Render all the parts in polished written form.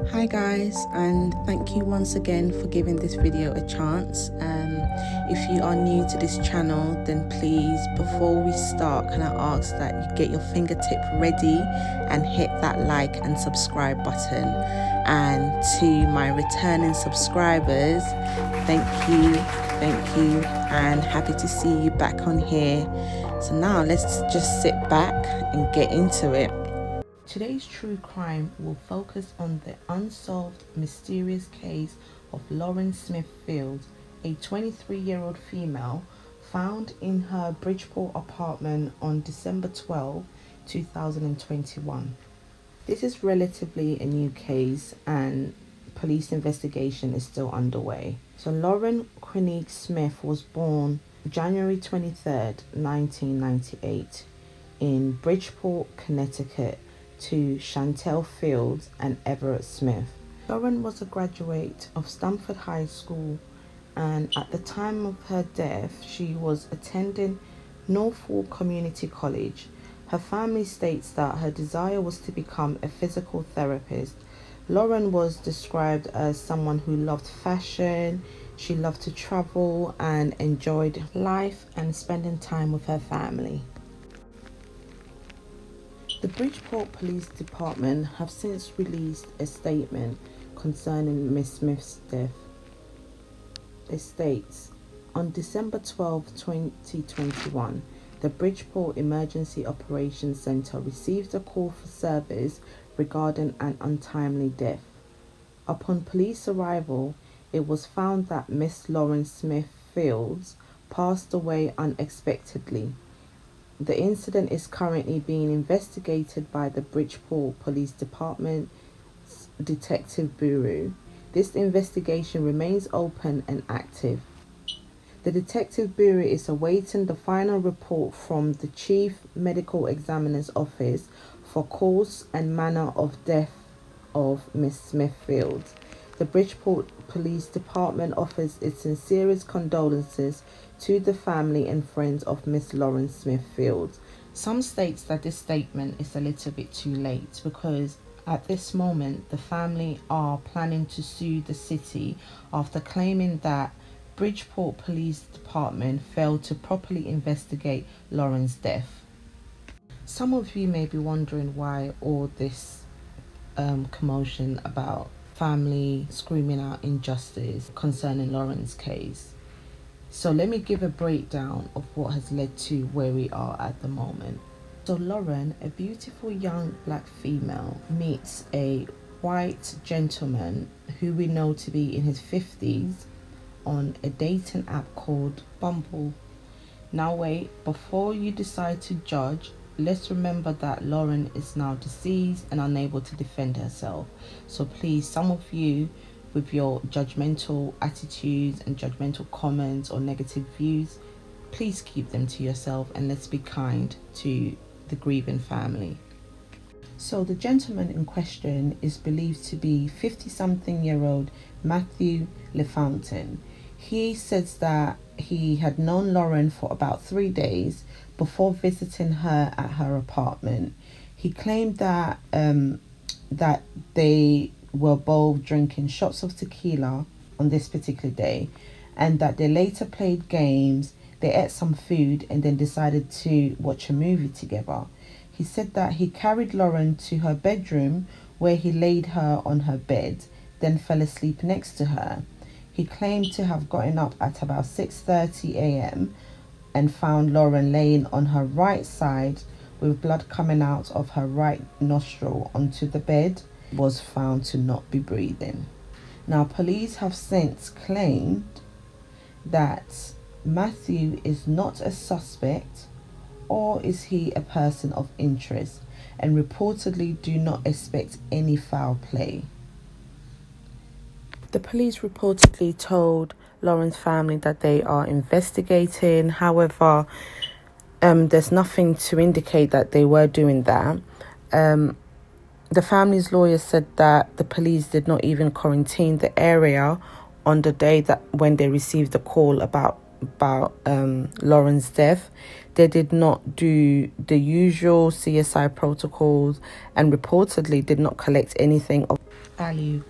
Hi guys, and thank you once again for giving this video a chance. If you are new to this channel, then please, before we start, can I ask that you get your fingertip ready and hit that like and subscribe button. And to my returning subscribers, thank you, and happy to see you back on here. So now let's just sit back and get into it. Today's true crime will focus on the unsolved mysterious case of Lauren Smith Fields, a 23-year-old female found in her Bridgeport apartment on December 12, 2021. This is relatively a new case and police investigation is still underway. So Lauren Quinique Smith was born January 23rd, 1998 in Bridgeport, Connecticut, to Chantel Fields and Everett Smith. Lauren was a graduate of Stamford High School, and at the time of her death, she was attending Norfolk Community College. Her family states that her desire was to become a physical therapist. Lauren was described as someone who loved fashion, she loved to travel and enjoyed life and spending time with her family. The Bridgeport Police Department have since released a statement concerning Miss Smith's death. It states, on December 12, 2021, the Bridgeport Emergency Operations Center received a call for service regarding an untimely death. Upon police arrival, it was found that Miss Lauren Smith Fields passed away unexpectedly. The incident is currently being investigated by the Bridgeport Police Department's Detective Bureau. This investigation remains open and active. The Detective Bureau is awaiting the final report from the Chief Medical Examiner's Office for cause and manner of death of Miss Smith Fields. The Bridgeport Police Department offers its sincerest condolences to the family and friends of Miss Lauren Smith Fields. Some states that this statement is a little bit too late because at this moment the family are planning to sue the city after claiming that Bridgeport Police Department failed to properly investigate Lauren's death. Some of you may be wondering why all this commotion about family screaming out injustice concerning Lauren's case. So let me give a breakdown of what has led to where we are at the moment. So Lauren, a beautiful young black female, meets a white gentleman who we know to be in his 50s on a dating app called Bumble. Now wait, before you decide to judge, let's remember that Lauren is now deceased and unable to defend herself. So please, some of you with your judgmental attitudes and judgmental comments or negative views, please keep them to yourself and let's be kind to the grieving family. So the gentleman in question is believed to be 50-something-year-old Mathew LaFountain. He says that he had known Lauren for about 3 days before visiting her at her apartment. He claimed that that they were both drinking shots of tequila on this particular day and that they later played games, they ate some food and then decided to watch a movie together. He said that he carried Lauren to her bedroom where he laid her on her bed, then fell asleep next to her. He claimed to have gotten up at about 6:30 a.m. and found Lauren laying on her right side with blood coming out of her right nostril onto the bed, was found to not be breathing. Now, police have since claimed that Mathew is not a suspect, or is he a person of interest, and reportedly do not expect any foul play. The police reportedly told Lauren's family that they are investigating. However, there's nothing to indicate that they were doing that. The family's lawyer said that the police did not even quarantine the area on the day that when they received the call about Lauren's death. They did not do the usual CSI protocols and reportedly did not collect anything value.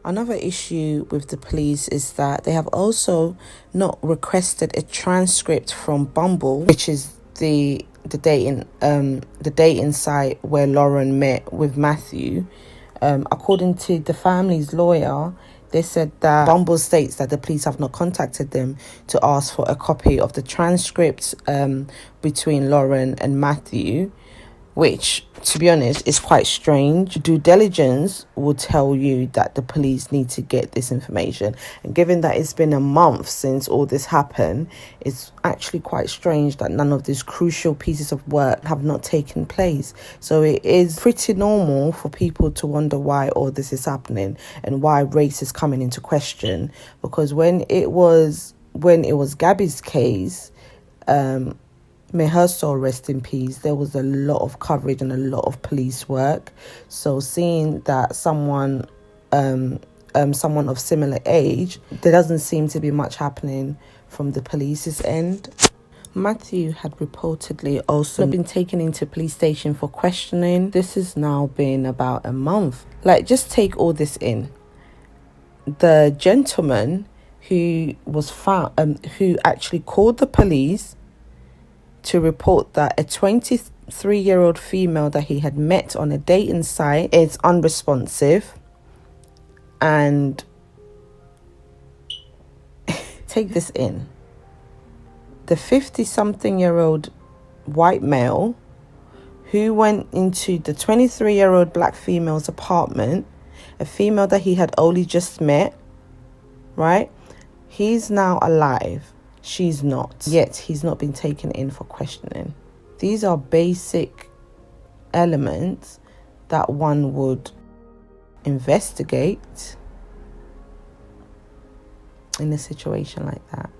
Another issue with the police is that they have also not requested a transcript from Bumble, which is the dating site where Lauren met with Mathew. According to the family's lawyer, they said that Bumble states that the police have not contacted them to ask for a copy of the transcript between Lauren and Mathew, which, to be honest, is quite strange. Due diligence will tell you that the police need to get this information. And given that it's been a month since all this happened, it's actually quite strange that none of these crucial pieces of work have not taken place. So it is pretty normal for people to wonder why all this is happening and why race is coming into question. Because when it was Gabby's case, may her soul rest in peace, there was a lot of coverage and a lot of police work. So seeing that someone of similar age, there doesn't seem to be much happening from the police's end. Mathew had reportedly also been taken into police station for questioning. This has now been about a month. Like, just take all this in. The gentleman who was found, who actually called the police to report that a 23-year-old female that he had met on a dating site is unresponsive, and take this in, the 50-something-year-old white male who went into the 23-year-old black female's apartment, a female that he had only just met, right? He's now alive. She's not. Yet he's not been taken in for questioning. These are basic elements that one would investigate in a situation like that.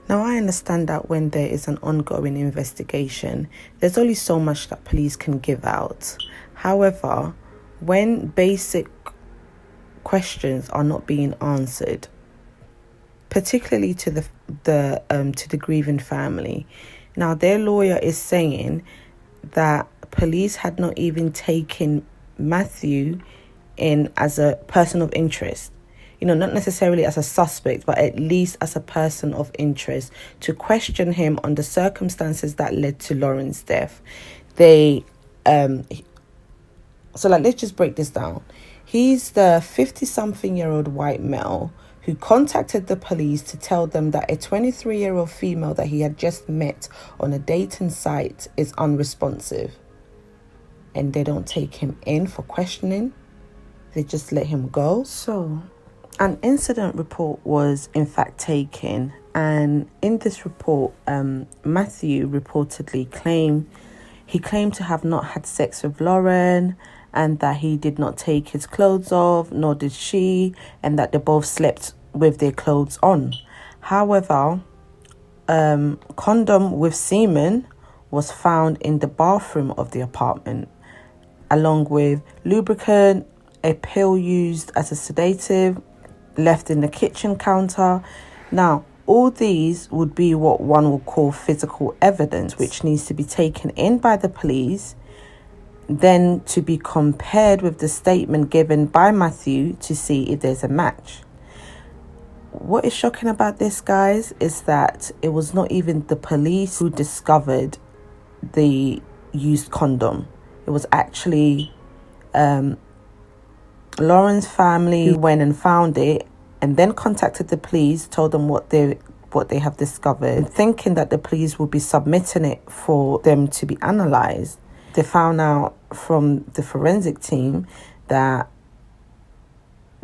Now, I understand that when there is an ongoing investigation, there's only so much that police can give out. However, when basic questions are not being answered, particularly to the grieving family. Now, their lawyer is saying that police had not even taken Mathew in as a person of interest. Not necessarily as a suspect, but at least as a person of interest, to question him on the circumstances that led to Lauren's death. Let's just break this down. He's the 50-something-year-old white male who contacted the police to tell them that a 23-year-old female that he had just met on a dating site is unresponsive. And they don't take him in for questioning. They just let him go. So, an incident report was in fact taken. And in this report, Mathew reportedly claimed to have not had sex with Lauren, and that he did not take his clothes off, nor did she, and that they both slept with their clothes on. However, condom with semen was found in the bathroom of the apartment, along with lubricant, a pill used as a sedative, left in the kitchen counter. Now, all these would be what one would call physical evidence, which needs to be taken in by the police, then to be compared with the statement given by Mathew to see if there's a match. What is shocking about this, guys, is that it was not even the police who discovered the used condom. It was actually Lauren's family who went and found it and then contacted the police, told them what they have discovered, thinking that the police would be submitting it for them to be analysed. They found out from the forensic team that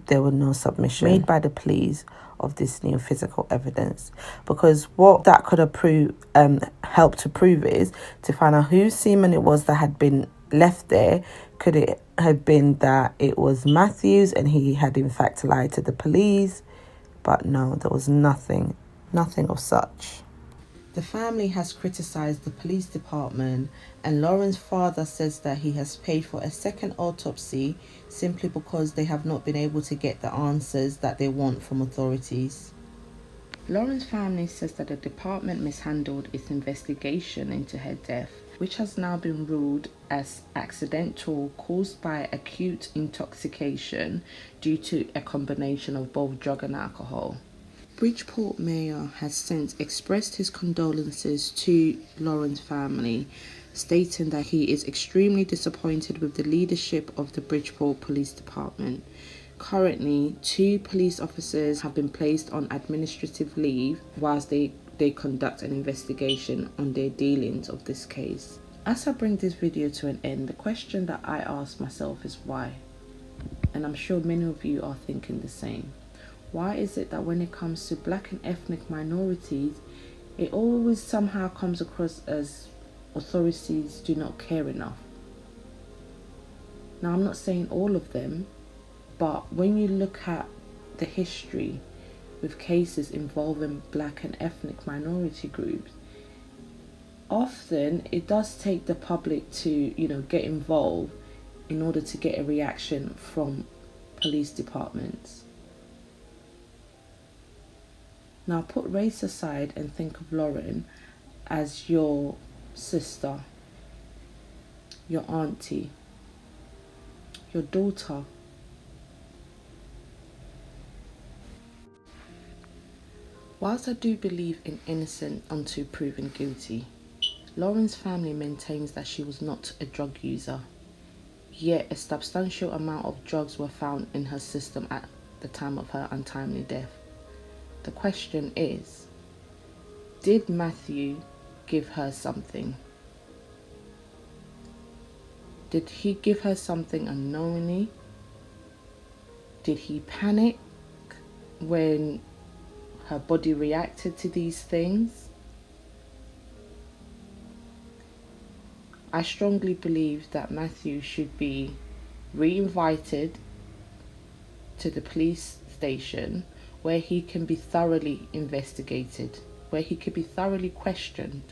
there were no submission made by the police of this new physical evidence, because what that could have helped to prove is to find out whose semen it was that had been left there. Could it have been that it was Mathew's and he had in fact lied to the police? But no, there was nothing of such. The family has criticised the police department, and Lauren's father says that he has paid for a second autopsy simply because they have not been able to get the answers that they want from authorities. Lauren's family says that the department mishandled its investigation into her death which has now been ruled as accidental caused by acute intoxication due to a combination of both drug and alcohol. Bridgeport Mayor has since expressed his condolences to Lauren's family, stating that he is extremely disappointed with the leadership of the Bridgeport Police Department. Currently, 2 police officers have been placed on administrative leave whilst they conduct an investigation on their dealings of this case. As I bring this video to an end, the question that I ask myself is why? And I'm sure many of you are thinking the same. Why is it that when it comes to black and ethnic minorities, it always somehow comes across as authorities do not care enough? Now, I'm not saying all of them, but when you look at the history with cases involving black and ethnic minority groups, often it does take the public to, get involved in order to get a reaction from police departments. Now, put race aside and think of Lauren as your sister, your auntie, your daughter. Whilst I do believe in innocent until proven guilty, Lauren's family maintains that she was not a drug user, yet a substantial amount of drugs were found in her system at the time of her untimely death. The question is, did Mathew give her something? Did he give her something unknowingly? Did he panic when her body reacted to these things? I strongly believe that Mathew should be re-invited to the police station where he can be thoroughly investigated, where he could be thoroughly questioned.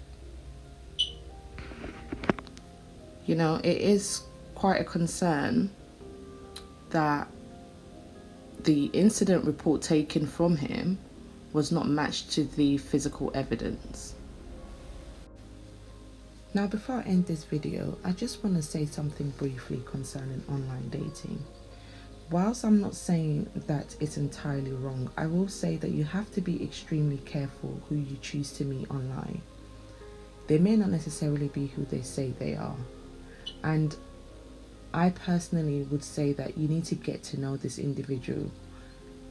It is quite a concern that the incident report taken from him was not matched to the physical evidence. Now, before I end this video, I just want to say something briefly concerning online dating. Whilst I'm not saying that it's entirely wrong, I will say that you have to be extremely careful who you choose to meet online. They may not necessarily be who they say they are. And I personally would say that you need to get to know this individual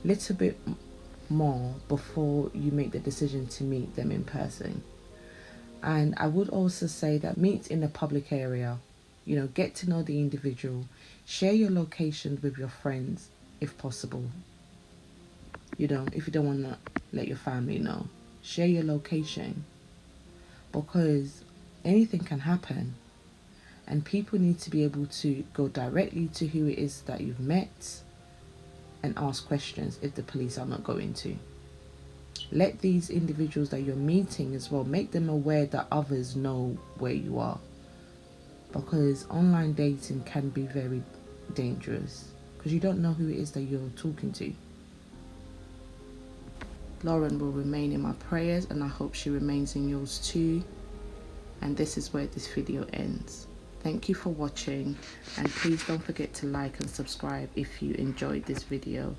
a little bit more before you make the decision to meet them in person. And I would also say that meet in a public area. Get to know the individual. Share your location with your friends if possible. If you don't want to let your family know, share your location, because anything can happen and people need to be able to go directly to who it is that you've met and ask questions if the police are not going to. Let these individuals that you're meeting as well, make them aware that others know where you are, because online dating can be very dangerous because you don't know who it is that you're talking to. Lauren will remain in my prayers, and I hope she remains in yours too. And this is where this video ends. Thank you for watching, and please don't forget to like and subscribe if you enjoyed this video.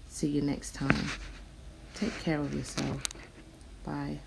See you next time. Take care of yourself. Bye.